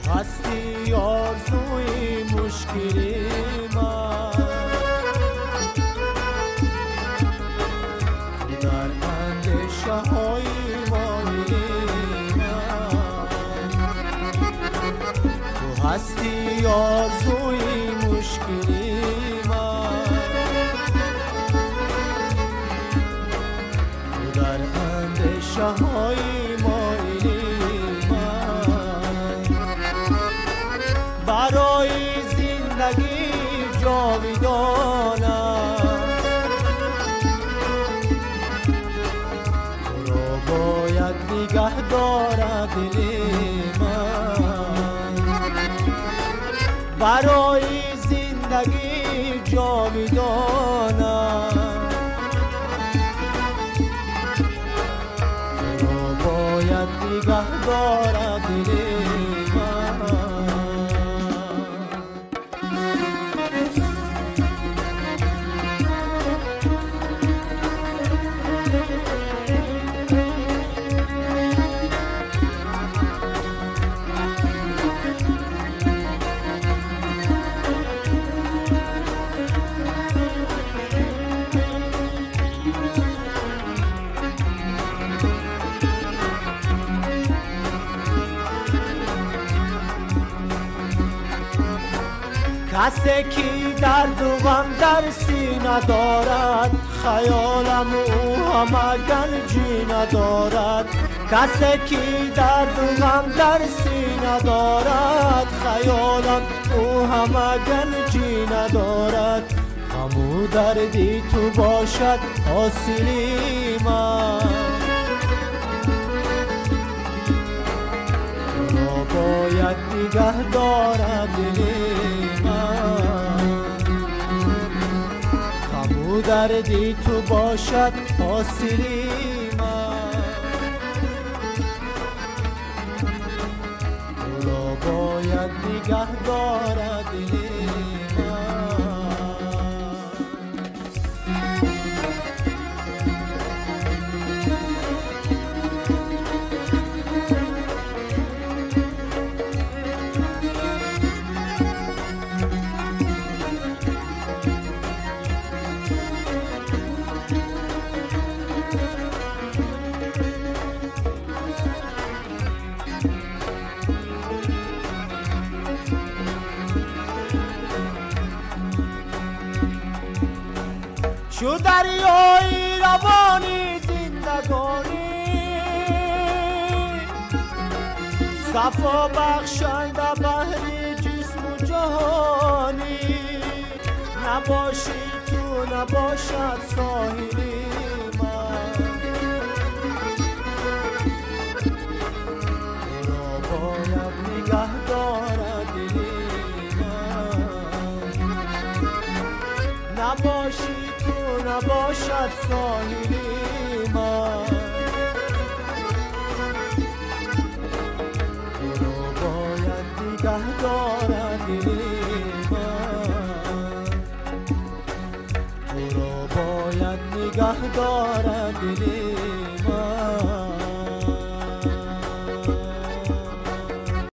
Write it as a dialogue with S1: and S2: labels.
S1: هستی آرزوی مشکلی من، تو در اندیشه های مایلی من، تو هستی آرزوی مشکلی من، تو در اندیشه های مایلی برای زندگی جاودانم، تو را باید نگه دارد دل من، برای زندگی جاودانم، تو را باید نگه دارد دل من. کسی که درد و غم در سینه دارد، خیالم او همه گنجی ندارد. کسی که درد و غم در سینه دارد، خیالم او همه گنجی ندارد. همو دردی تو باشد حاصلی من، تو را باید نگه دارد دلی من، همو دردی تو باشد حاصلی من، تو را باید نگه دارد دلی من. شو دریای روانی زندگانی، صفا بخشنده بحری جسم و جهانی. نباشی تو نباشد ساحلی من، تو را باید نگه دارد دلی من. نباشی نباشد ساحلی من، تو را باید نگه دارد دلی من، تو را باید نگه دارد دلی